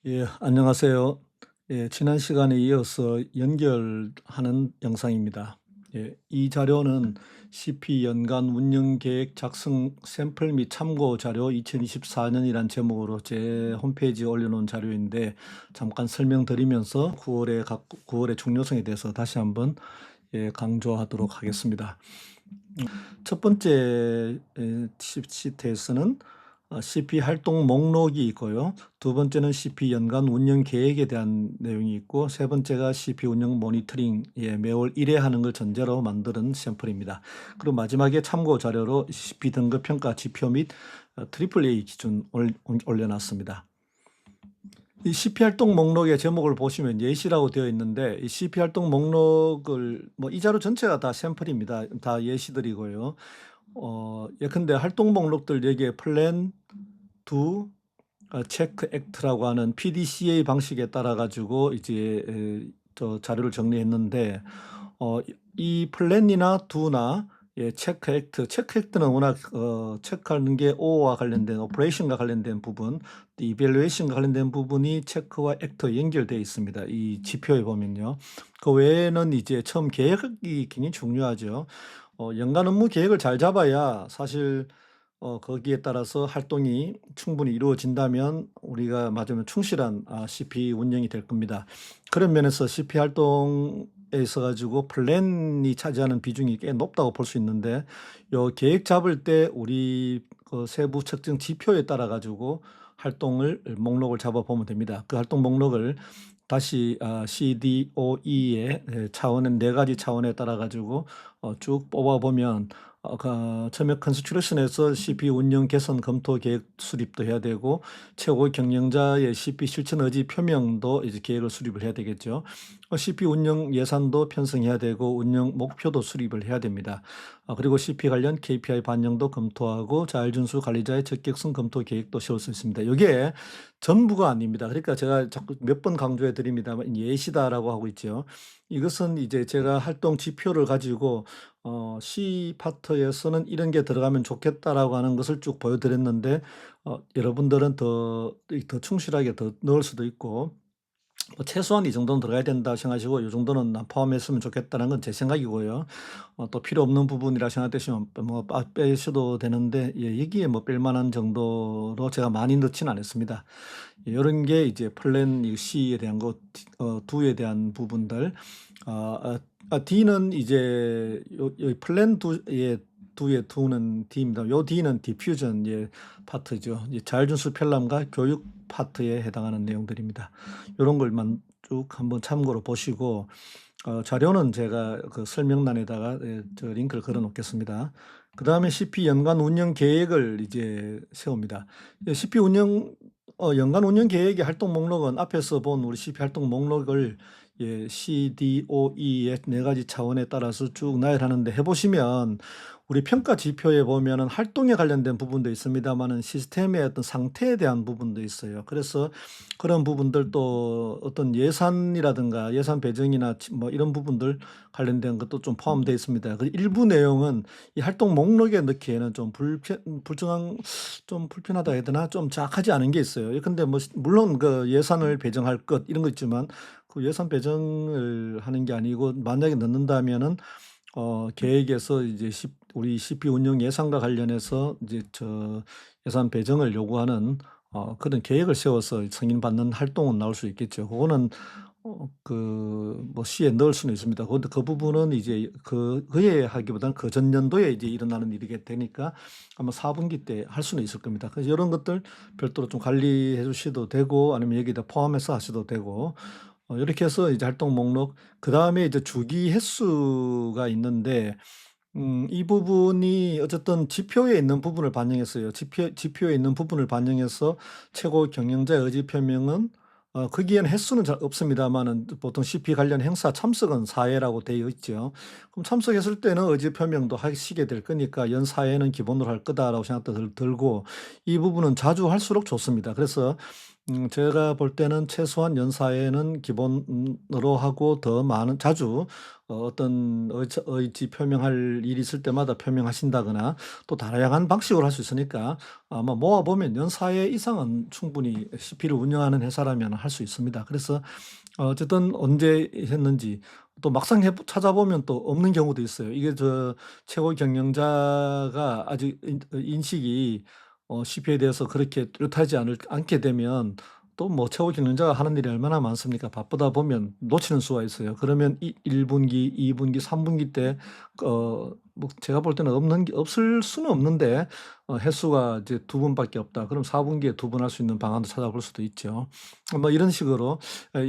예, 안녕하세요. 예, 지난 시간에 이어서 연결하는 영상입니다. 예, 이 자료는 CP 연간 운영계획 작성 샘플 및 참고 자료 2024년이란 제목으로 제 홈페이지에 올려놓은 자료인데 잠깐 설명드리면서 9월의 중요성에 대해서 다시 한번 강조하도록 하겠습니다. 첫 번째 시트에서는 CP 활동 목록이 있고요. 두 번째는 CP 연간 운영 계획에 대한 내용이 있고, 세 번째가 CP 운영 모니터링 매월 1회 하는 걸 전제로 만드는 샘플입니다. 그리고 마지막에 참고 자료로 CP 등급 평가 지표 및 트리플 A 기준 올려놨습니다. 이 CP 활동 목록의 제목을 보시면 예시라고 되어 있는데, 이 CP 활동 목록을 이 자료 전체가 다 샘플입니다. 다 예시들이고요. 예컨대 활동 목록들 여기에 플랜, 두, 체크 액트라고 하는 PDCA 방식에 따라 가지고 이제 저 자료를 정리했는데, 이 플랜이나 두나 체크 액트는 워낙 체크하는 게 O와 관련된 오퍼레이션과 관련된 부분, 이밸류에이션과 관련된 부분이 체크와 액트에 연결되어 있습니다. 이 지표에 보면요. 그 외에는 이제 처음 계획이 굉장히 중요하죠. 연간 업무 계획을 잘 잡아야 사실 거기에 따라서 활동이 충분히 이루어진다면 우리가 맞으면 충실한 CP 운영이 될 겁니다. 그런 면에서 CP 활동에 있어 가지고 플랜이 차지하는 비중이 꽤 높다고 볼 수 있는데, 요 계획 잡을 때 우리 그 세부 측정 지표에 따라 가지고 활동을 목록을 잡아 보면 됩니다. 그 활동 목록을 다시 CDOE의 차원의 4가지 차원에 따라 가지고 쭉 뽑아 보면 처음에 컨스트러션에서 CP 운영 개선 검토 계획 수립도 해야 되고, 최고 경영자의 CP 실천 의지 표명도 이제 계획을 수립을 해야 되겠죠. CP 운영 예산도 편성해야 되고 운영 목표도 수립을 해야 됩니다. 그리고 CP 관련 KPI 반영도 검토하고 자율준수 관리자의 적격성 검토 계획도 세울 수 있습니다. 이게 전부가 아닙니다. 그러니까 제가 자꾸 몇 번 강조해 드립니다만 예시다라고 하고 있죠. 이것은 이제 제가 활동 지표를 가지고 C 파트에서는 이런 게 들어가면 좋겠다라고 하는 것을 쭉 보여드렸는데, 여러분들은 더 충실하게 더 넣을 수도 있고, 최소한 이 정도는 들어가야 된다 생각하시고 이 정도는 포함했으면 좋겠다는 건 제 생각이고요. 또 필요 없는 부분이라 생각되시면 빼셔도 되는데, 여기에 뺄 만한 정도로 제가 많이 넣지는 않았습니다. 이런 게 이제 플랜 C에 대한 것, 두에 대한 부분들. D는 이제 요 플랜 두의 두는 D입니다. 요 D는 디퓨전 파트죠. 자율준수 편람과 교육 파트에 해당하는 내용들입니다. 요런 걸만 쭉 한번 참고로 보시고, 자료는 제가 그 설명란에다가 저 링크를 걸어 놓겠습니다. 그다음에 CP 연간 운영 계획을 이제 세웁니다. CP 연간 운영 계획의 활동 목록은 앞에서 본 우리 CP 활동 목록을 CDOE의 4가지 차원에 따라서 쭉 나열하는데, 해보시면 우리 평가 지표에 보면은 활동에 관련된 부분도 있습니다만은 시스템의 어떤 상태에 대한 부분도 있어요. 그래서 그런 부분들도 어떤 예산이라든가 예산 배정이나 이런 부분들 관련된 것도 좀 포함되어 있습니다. 그 일부 내용은 이 활동 목록에 넣기에는 좀 불편하다 해야 되나, 좀 정확하지 않은 게 있어요. 근데 물론 그 예산을 배정할 것 이런 거 있지만, 그 예산 배정을 하는 게 아니고 만약에 넣는다면은 계획에서 이제 우리 CP 운영 예산과 관련해서 이제 예산 배정을 요구하는 그런 계획을 세워서 승인받는 활동은 나올 수 있겠죠. 그거는 C에 넣을 수는 있습니다. 그런데 그 부분은 이제 그해 하기보다는 그 전년도에 이제 일어나는 일이게 되니까 아마 4분기 때 할 수는 있을 겁니다. 그래서 이런 것들 별도로 좀 관리해 주셔도 되고, 아니면 여기다 포함해서 하셔도 되고, 이렇게 해서 이제 활동 목록, 그다음에 이제 주기 횟수가 있는데, 이 부분이 어쨌든 지표에 있는 부분을 반영했어요. 지표에 있는 부분을 반영해서 최고 경영자의 의지 표명은 거기에는 횟수는 잘 없습니다만은 보통 CP 관련 행사 참석은 4회라고 되어 있죠. 그럼 참석했을 때는 의지 표명도 하시게 될 거니까 연 4회는 기본으로 할 거다라고 생각도 들고, 이 부분은 자주 할수록 좋습니다. 그래서 제가 볼 때는 최소한 연사에는 기본으로 하고 더 많은 자주 어떤 의지 표명할 일이 있을 때마다 표명하신다거나 또 다양한 방식으로 할 수 있으니까 아마 모아 보면 연사회 이상은 충분히 CP를 운영하는 회사라면 할 수 있습니다. 그래서 어쨌든 언제 했는지 또 막상 찾아보면 또 없는 경우도 있어요. 이게 최고 경영자가 아직 인식이 CP에 대해서 그렇게 뚜렷하지 않게 되면 또 뭐 최고 경영자가 하는 일이 얼마나 많습니까? 바쁘다 보면 놓치는 수가 있어요. 그러면 1분기, 2분기, 3분기 때 뭐 제가 볼 때는 없을 수는 없는데 횟수가 이제 2번밖에 없다. 그럼 4분기에 2번 할 수 있는 방안도 찾아볼 수도 있죠. 뭐 이런 식으로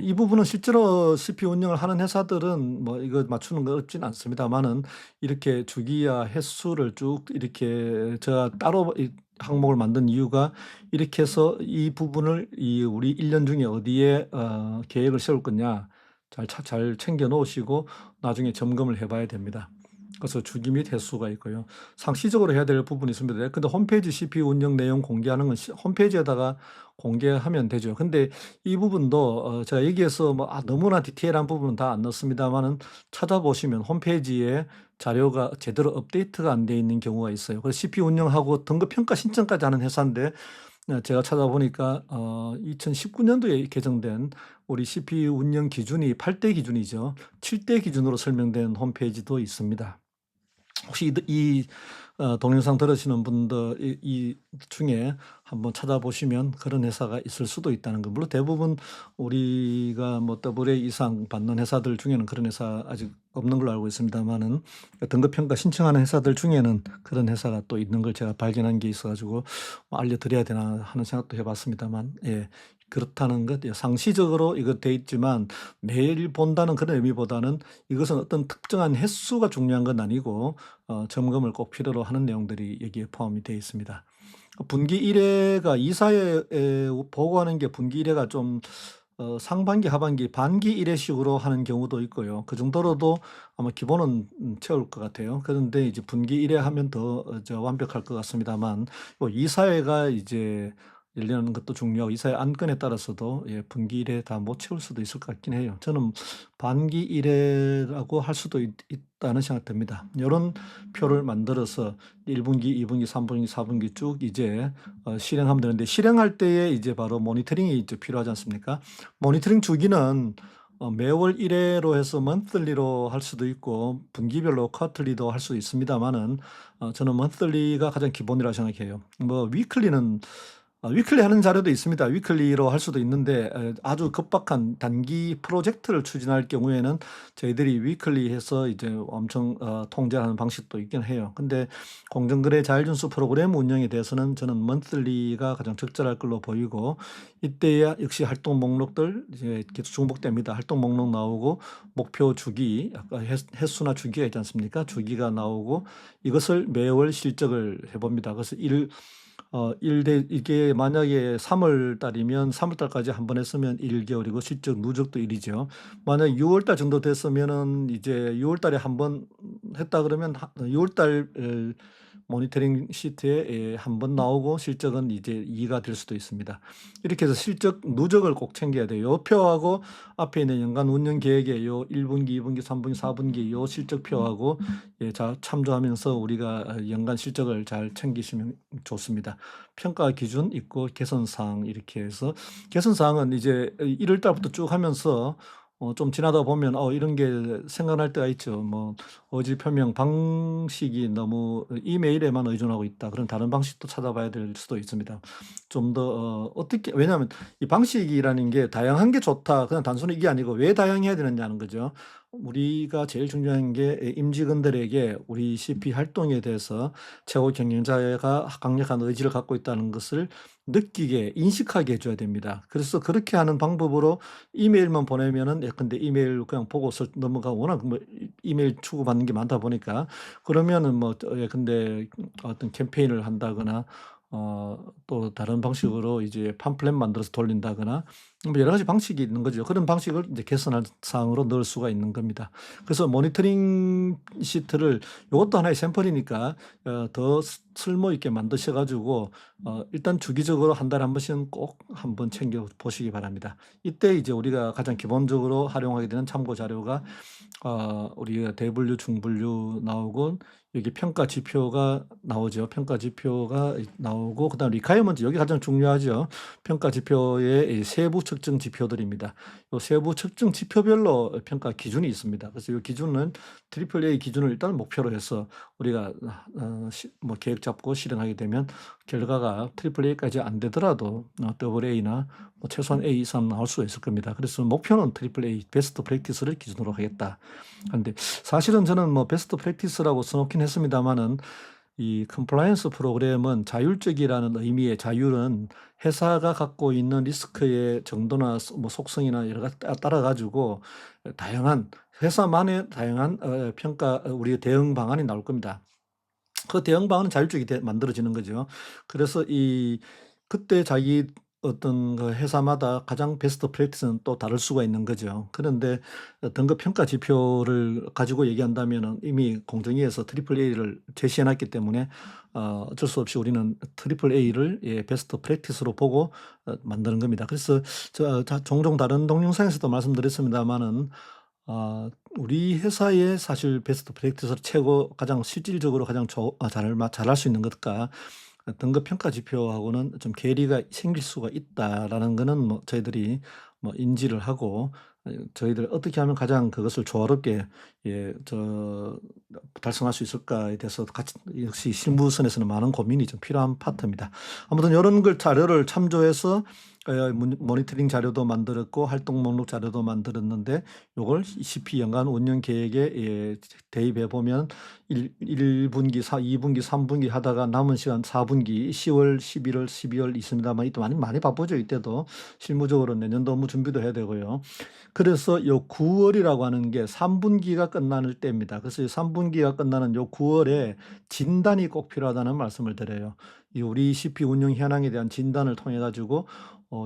이 부분은 실제로 CP 운영을 하는 회사들은 뭐 이거 맞추는 거 어렵진 않습니다만은 이렇게 주기와 횟수를 쭉 이렇게 제가 따로 이 항목을 만든 이유가 이렇게 해서 이 부분을 우리 1년 중에 어디에 계획을 세울 거냐 잘 챙겨 놓으시고 나중에 점검을 해 봐야 됩니다. 그래서 주기 및 횟수가 있고요. 상시적으로 해야 될 부분이 있습니다. 근데 홈페이지 CP 운영 내용 공개하는 건 홈페이지에다가 공개하면 되죠. 근데 이 부분도 제가 여기에서 뭐 너무나 디테일한 부분은 다 안 넣습니다만은 찾아보시면 홈페이지에 자료가 제대로 업데이트가 안 돼 있는 경우가 있어요. 그래서 CP 운영하고 등급 평가 신청까지 하는 회사인데 제가 찾아보니까 2019년도에 개정된 우리 CP 운영 기준이 8대 기준이죠. 7대 기준으로 설명된 홈페이지도 있습니다. 혹시 이 동영상 들으시는 분들 이 중에 한번 찾아보시면 그런 회사가 있을 수도 있다는 거. 물론 대부분 우리가 뭐 AA 이상 받는 회사들 중에는 그런 회사 아직 없는 걸로 알고 있습니다만은 등급 평가 신청하는 회사들 중에는 그런 회사가 또 있는 걸 제가 발견한 게 있어 가지고 알려드려야 되나 하는 생각도 해 봤습니다만 예. 그렇다는 것, 상시적으로 이거 돼 있지만 매일 본다는 그런 의미보다는 이것은 어떤 특정한 횟수가 중요한 건 아니고 점검을 꼭 필요로 하는 내용들이 여기에 포함이 되어 있습니다. 분기 1회가 이사회에 보고하는 게 분기 1회가 좀 상반기, 하반기, 반기 1회식으로 하는 경우도 있고요. 그 정도로도 아마 기본은 채울 것 같아요. 그런데 이제 분기 1회 하면 더 완벽할 것 같습니다만 이사회가 이제 열리는 것도 중요하고 이사회 안건에 따라서도 분기 1회 다 못 채울 수도 있을 것 같긴 해요. 저는 반기 1회라고 할 수도 있다는 생각 듭니다. 이런 표를 만들어서 1분기, 2분기, 3분기, 4분기 쭉 이제 실행하면 되는데 실행할 때에 이제 바로 모니터링이 이제 필요하지 않습니까? 모니터링 주기는 매월 1회로 해서 monthly로 할 수도 있고 분기별로 quarterly도 할 수 있습니다만은 저는 monthly가 가장 기본이라고 생각해요. 뭐 weekly는 위클리 하는 자료도 있습니다. 위클리로 할 수도 있는데 아주 급박한 단기 프로젝트를 추진할 경우에는 저희들이 위클리 해서 이제 엄청 통제하는 방식도 있긴 해요. 근데 공정거래 자율준수 프로그램 운영에 대해서는 저는 monthly가 가장 적절할 걸로 보이고 이때야 역시 활동 목록들 이제 계속 중복됩니다. 활동 목록 나오고 목표 주기, 아까 횟수나 주기가 있지 않습니까? 주기가 나오고 이것을 매월 실적을 해봅니다. 그래서 이게 만약에 3월 달이면 3월 달까지 한 번 했으면 1개월이고 실적 누적도 1이죠. 만약에 6월 달 정도 됐으면은 이제 6월 달에 한 번 했다 그러면 6월 달 모니터링 시트에 한 번 나오고 실적은 이제 2가 될 수도 있습니다. 이렇게 해서 실적 누적을 꼭 챙겨야 돼요. 요 표하고 앞에 있는 연간 운영 계획의 요 1분기, 2분기, 3분기, 4분기 요 실적표하고 참조하면서 우리가 연간 실적을 잘 챙기시면 좋습니다. 평가 기준 있고 개선 사항 이렇게 해서 개선 사항은 이제 1월 달부터 쭉 하면서 좀 지나다 보면 이런 게 생각날 때가 있죠. 뭐 의지 표명 방식이 너무 이메일에만 의존하고 있다. 그런 다른 방식도 찾아봐야 될 수도 있습니다. 좀 더 어떻게 왜냐하면 이 방식이라는 게 다양한 게 좋다. 그냥 단순히 이게 아니고 왜 다양해야 되느냐는 거죠. 우리가 제일 중요한 게 임직원들에게 우리 CP 활동에 대해서 최고 경영자가 강력한 의지를 갖고 있다는 것을 느끼게 인식하게 해 줘야 됩니다. 그래서 그렇게 하는 방법으로 이메일만 보내면은 예컨대 이메일 그냥 보고서 넘어가고 워낙 뭐 이메일 주고받는 게 많다 보니까 그러면은 뭐 예컨대 어떤 캠페인을 한다거나 또 다른 방식으로 이제 팜플렛 만들어서 돌린다거나 뭐 여러 가지 방식이 있는 거죠. 그런 방식을 이제 개선할 사항으로 넣을 수가 있는 겁니다. 그래서 모니터링 시트를 요것도 하나의 샘플이니까 더 쓸모 있게 만드셔 가지고 일단 주기적으로 한 달에 한 번씩은 꼭 한번 챙겨 보시기 바랍니다. 이때 이제 우리가 가장 기본적으로 활용하게 되는 참고 자료가 우리가 대분류, 중분류 나오고 여기 평가 지표가 나오죠. 평가 지표가 나오고 그다음 리콰이어먼트 여기 가장 중요하죠. 평가 지표의 이 세부 측정 지표들입니다. 요 세부 측정 지표별로 평가 기준이 있습니다. 그래서 이 기준은 트리플 A 기준을 일단 목표로 해서 우리가 뭐 계획 잡고 실행하게 되면 결과가 트리플 A까지 안 되더라도 더블 A나 뭐 최소한 A 이상 나올 수 있을 겁니다. 그래서 목표는 트리플 A 베스트 프랙티스를 기준으로 하겠다. 그런데 사실은 저는 뭐 베스트 프랙티스라고 써놓긴 했습니다만은 이 컴플라이언스 프로그램은 자율적이라는 의미의 자율은 회사가 갖고 있는 리스크의 정도나 뭐 속성이나 여러 가지 따라 가지고 다양한 회사만의 다양한 평가 우리 대응 방안이 나올 겁니다. 그 대응 방안은 자율적이 만들어지는 거죠. 그래서 그때 자기 어떤 그 회사마다 가장 베스트 프랙티스는 또 다를 수가 있는 거죠. 그런데 등급 평가 지표를 가지고 얘기한다면은 이미 공정위에서 트리플 A를 제시해 놨기 때문에 어쩔 수 없이 우리는 트리플 A를 베스트 프랙티스로 보고 만드는 겁니다. 그래서 종종 다른 동영상에서도 말씀드렸습니다마는 우리 회사의 사실 베스트 프랙티스로 최고 가장 실질적으로 가장 잘할 수 있는 것과 등급 평가 지표하고는 좀 괴리가 생길 수가 있다라는 거는 뭐 저희들이 뭐 인지를 하고 저희들 어떻게 하면 가장 그것을 조화롭게 달성할 수 있을까에 대해서 같이 역시 실무선에서는 많은 고민이 좀 필요한 파트입니다. 아무튼 이런 걸 자료를 참조해서 모니터링 자료도 만들었고 활동 목록 자료도 만들었는데 요걸 CP 연간 운영 계획에 대입해 보면 1분기, 2분기, 3분기 하다가 남은 시간 4분기 10월, 11월, 12월 있습니다만 이때 많이 바쁘죠. 이때도 실무적으로 내년도 업무 준비도 해야 되고요. 그래서 요 9월이라고 하는 게 3분기가 끝나는 때입니다. 그래서 이 3분기가 끝나는 요 9월에 진단이 꼭 필요하다는 말씀을 드려요. 이 우리 CP 운영 현황에 대한 진단을 통해 가지고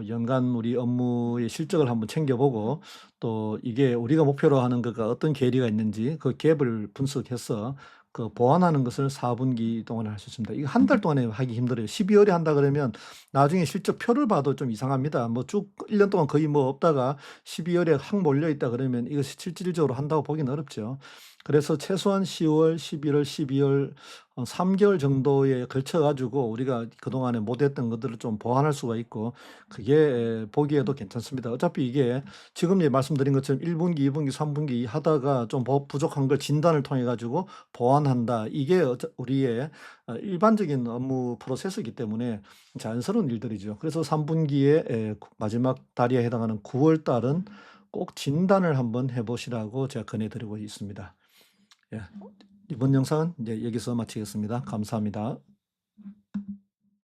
연간 우리 업무의 실적을 한번 챙겨보고 또 이게 우리가 목표로 하는 것과 어떤 괴리가 있는지 그 갭을 분석해서 그 보완하는 것을 4분기 동안에 할 수 있습니다. 이거 한 달 동안에 하기 힘들어요. 12월에 한다 그러면 나중에 실적표를 봐도 좀 이상합니다. 뭐 쭉 1년 동안 거의 뭐 없다가 12월에 확 몰려 있다 그러면 이것이 실질적으로 한다고 보기는 어렵죠. 그래서 최소한 10월, 11월, 12월 3개월 정도에 걸쳐 가지고 우리가 그동안에 못했던 것들을 좀 보완할 수가 있고 그게 보기에도 괜찮습니다. 어차피 이게 지금 말씀드린 것처럼 1분기, 2분기, 3분기 하다가 좀 부족한 걸 진단을 통해 가지고 보완한다. 이게 우리의 일반적인 업무 프로세스이기 때문에 자연스러운 일들이죠. 그래서 3분기의 마지막 달에 해당하는 9월 달은 꼭 진단을 한번 해 보시라고 제가 권해 드리고 있습니다. 예. 이번 영상은 이제 여기서 마치겠습니다. 감사합니다.